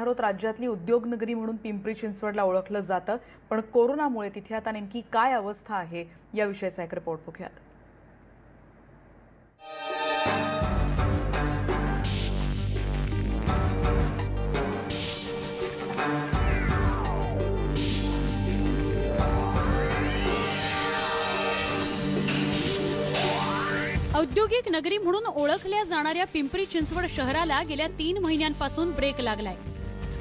आहोत, राज्यातली उद्योगनगरी म्हणून पिंपरी चिंचवडला ओळखलं जातं, पण कोरोनामुळे तिथे आता नेमकी काय अवस्था आहे याविषयीचा एक रिपोर्ट बघूयात। औद्योगिक नगरी म्हणून ओळखल्या जाणाऱ्या पिंपरी चिंचवड शहराला गेल्या 3 महिन्यांपासून ब्रेक लागलाय।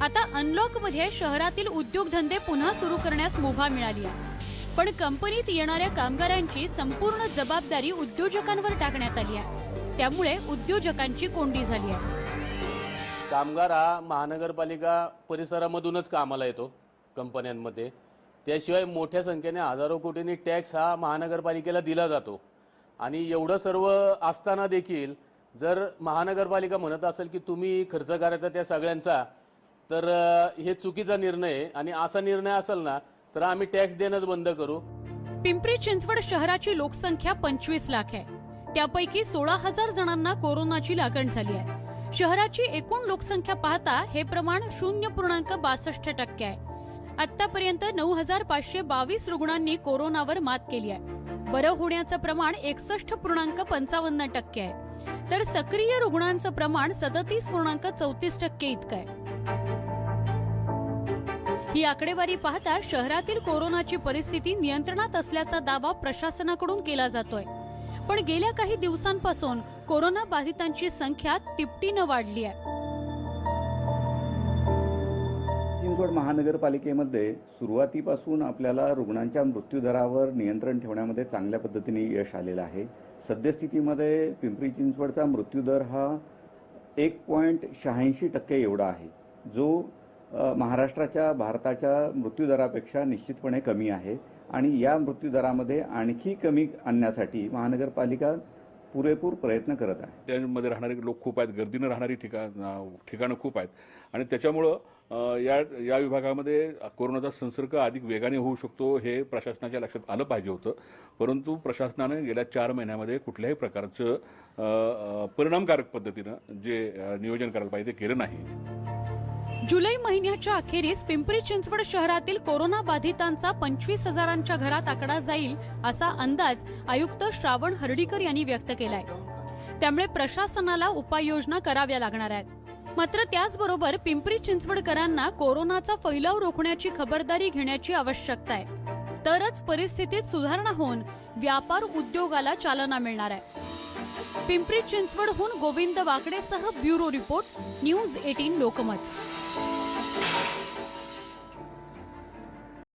आता अनलॉक मध्ये शहरातील उद्योगधंदे पुन्हा सुरू करण्यास मुभा मिळाली आहे, पण कंपनीत येणाऱ्या कामगारांची संपूर्ण जबाबदारी उद्योजकांवर टाकण्यात आली आहे। त्यामुळे उद्योजकांची कोंडी झाली आहे। कामगार हा महानगरपालिका परिसरामधूनच कामाला येतो कंपन्यांमध्ये, त्याशिवाय मोठ्या संख्येने हजारो कोटींनी टॅक्स हा महानगरपालिकेला दिला जातो। आणि एवढं सर्व असताना देखील जर महानगरपालिका म्हणत असेल की तुम्ही खर्च करायचा त्या सगळ्यांचा, तर हे चुकीचा निर्णय आहे। आणि असा निर्णय असेल ना तर आम्ही टॅक्स देणंच बंद करू। पिंपरी चिंचवड शहराची लोकसंख्या 25 लाख आहे, त्यापैकी 16,000 जणांना कोरोनाची लागण झाली आहे। शहराची एकूण लोकसंख्या पाहता हे प्रमाण 0.62% आहे। आतापर्यंत 9,522 रुग्णांनी कोरोनावर मात केली आहे। बरं होण्याचं प्रमाण 61.55% आहे, तर सक्रिय रुग्णांचं प्रमाण 37.34% इतकं आहे। ही आकडेवारी पाहता शहरातील कोरोनाची परिस्थिती नियंत्रणात असल्याचा दावा प्रशासनाकडून केला जातोय, पण गेल्या काही दिवसांपासून कोरोना बाधितांची संख्या तिपटीनं वाढली आहे। चिंचवड महानगरपालिकेमध्ये सुरुवातीपासून आपल्याला रुग्णांच्या मृत्यूदरावर नियंत्रण ठेवण्यामध्ये चांगल्या पद्धतीने यश आलेलं आहे। सद्यस्थितीमध्ये पिंपरी चिंचवडचा मृत्यूदर हा 1.86% एवढा आहे, जो महाराष्ट्राच्या भारताच्या मृत्यूदरापेक्षा निश्चितपणे कमी आहे। आणि या मृत्यूदरामध्ये आणखी कमी आणण्यासाठी महानगरपालिका पुरेपूर प्रयत्न करत आहे। त्यामध्ये राहणारे लोक खूप आहेत, गर्दीनं राहणारी ठिकाणं खूप आहेत आणि त्याच्यामुळं या विभागामध्ये कोरोनाचा संसर्ग अधिक वेगाने होऊ शकतो हे प्रशासनाच्या लक्षात आलं पाहिजे होतं, परंतु प्रशासनाने गेल्या 4 महिन्यामध्ये कुठल्याही प्रकारचं परिणामकारक पद्धतीनं जे नियोजन करायला पाहिजे ते केलं नाही। जुलै महिन्याच्या अखेरीस पिंपरी चिंचवड शहरातील कोरोना बाधितांचा 25,000च्या घरात आकडा जाईल असा अंदाज आयुक्त श्रावण हर्डीकर यांनी व्यक्त केलाय। त्यामुळे प्रशासनाला उपाययोजना कराव्या लागणार आहेत। मात्र त्याचबरोबर पिंपरी चिंचवडकरांना कोरोनाचा फैलाव रोखण्याची खबरदारी घेण्याची आवश्यकता आहे, तरच परिस्थितीत सुधारणा होऊन व्यापार उद्योगाला चालना मिळणार आहे। पिंपरी चिंचवडहून गोविंद वाकडेसह ब्युरो रिपोर्ट, न्यूज 18 लोकमत।